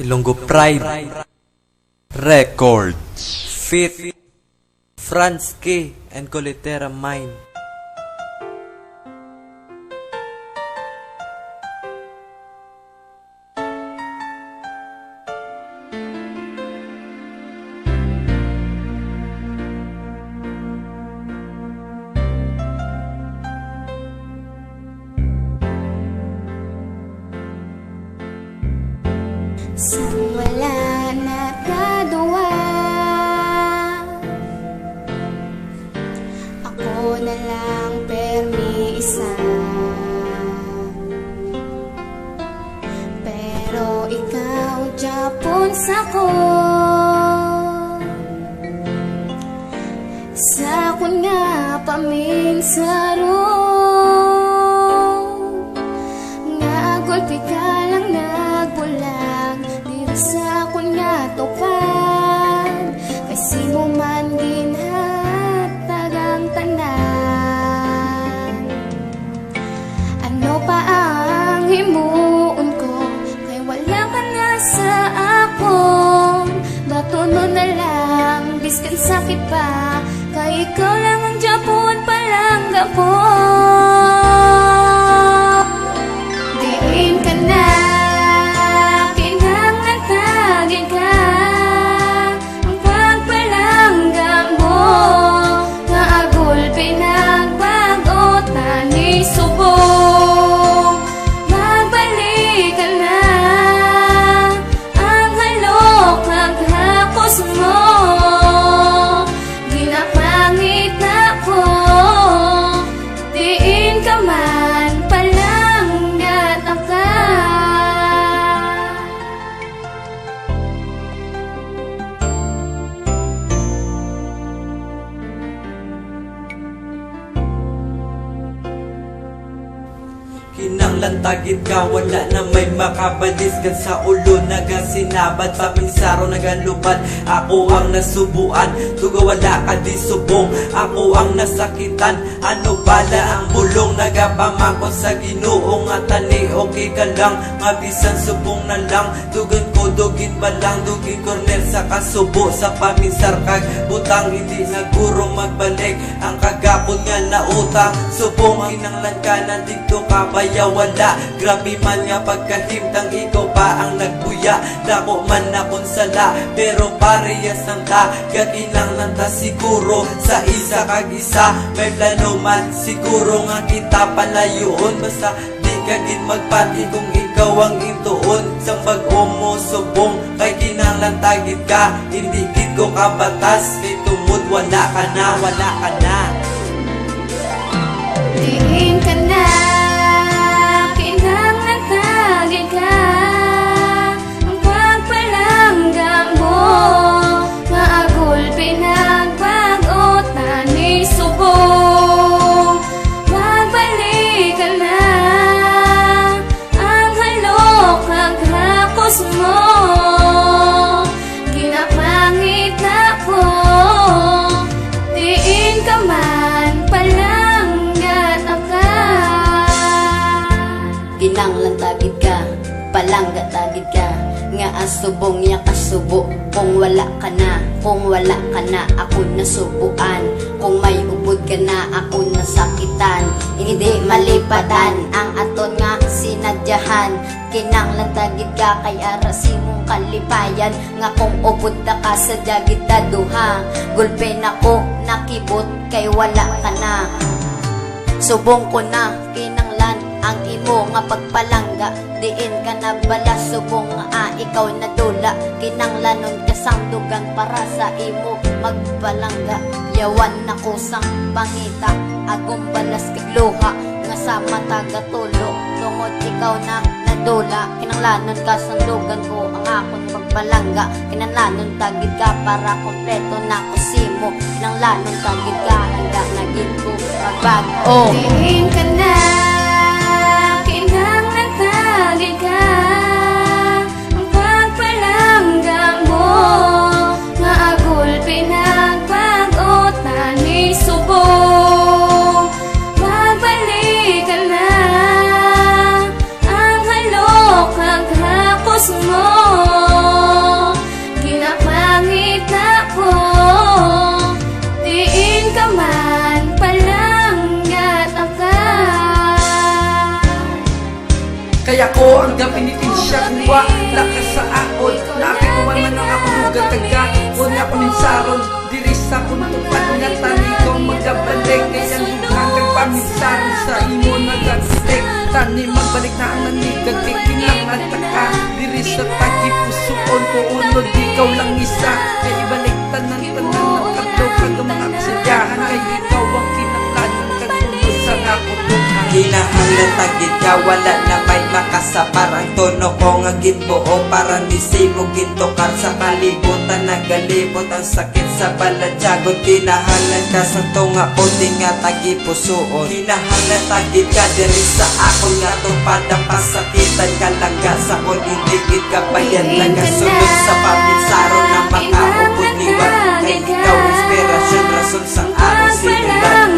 Ilonggo Pride Record Fit Franz K and Coletera Mine. Sa wala nakagawa, ako na lang permi isa. Pero ikaw Japon sako, sa kun nga paminsaro, nga golpe ka lang nagbulag sa akong nga tupad, kasi mo man ginhatag ang tanan. Ano pa ang himuon ko, kay wala ka na sa akong batuno na lang, biskan sakit pa, kay ikaw lang ang Japon palang gapon. Diin ka na, Kinanglan tagit ka, wala na may makabalis kan sa ulo, nagasinabad sa pinsaro nagalupad. Ako ang nasubuan, tuga wala ka di subong, ako ang nasakitan. Ano bala ang bulong, nagapamako sa Ginoo nga tani okay ka lang, mabisan subong na lang. Dugan ko dugin balang, dugin kornel sa kasubo, sa paminsar kag butang hindi naguro magbalik ang kagapon nga nautang. Subong kinanglan ka na dito ka baya wala, grabe man nga pagkahimtang ikaw pa ang nagbuya. Dako man akong sala, pero parehas ang ta, gakinanglan ta siguro sa isa kag isa. May plano man siguro nga kita palayoon, basta di ka gid magpati kung ikaw ang intuon. Sang bag-o mo subong, kay kinanglan tagit ka, hindi gid ko kabatas, kay tumod wala ka na, wala ka na. Diin ka na, kinanglan tagit ka, ang pagpalanggam mo, maagol pinagbagot na ni subong. Magbalik ka na, ang halok ang hakos mo, ginapangit na po. Diin ka man palanggat ka. Kinanglan tagid ka, palangga tagid ka, nga asubong niya kasubo. Kung wala ka na, kung wala ka na, ako nasubuan. Kung may ubod ka na, ako nasakitan. Hindi malipatan ang aton nga sinadyahan. Kinanglan tagid ka, kay arasi mong kalipayan. Nga kung ubod na ka sa dagit daduha, gulpe na ko nakibot, kay wala ka na. Subong ko na, kinanglan ang imo nga pagpalangga. Diin ka na bala, subong nga ikaw na dula. Kinanglanon ka sang dugang para sa imo magpalangga. Yawan na ko sang pangita, agong balas kagluha, nga sa mata gatulo, tungod ikaw na nadula. Kinanglanon ka sang dugan ko, ang akong pagpalangga. Kinanglanon tagid ka para kompleto na ko simo. Kinanglanon tagid ka, handa nagid ko magbago. Diin ka na, kinanglan tagid ka, ang pagpalanggam mo, maagol pinagbagot na ni subong. Magbalik ka na, ang halok ang hapos mo. Kaya ko ang gapinitin siya kuwa lakas sa akon. Naapikuman man ang ako lugar taga. Kung ako nin saron, diri sa kuntupan nga tani ko magabalik. Kaya lugar kang pamisaron sa imo nagagsitik. Tani magbalik na ang nanigag, tikinang at taka. Diri sa tagipusoon ko unod, ikaw lang isa. Kaya ibalik tanan-tanan ng kadlaw kag mga kasadyahan. Kaya ikaw ang kinanglan ng kagunod sa ako tuhan. Hinahanglan tagid ka, wala na may makasa. Parang tono ko nga ginbuo, parang nisimo gintokar sa kalibutan. Nagalibot ang sakit sa baladyagon. Hinahanglan ka sa tunga ko, di nga tagipusoon. Hinahanglan tagid ka, diri sa akon nga tupad ang pasakitan. Kalangga sa kon, hindi gid ka bayan. Nagasunod sa paminsaron na makaupod niwan. Kay ikaw inspirasyon, rason sa akong sinilan.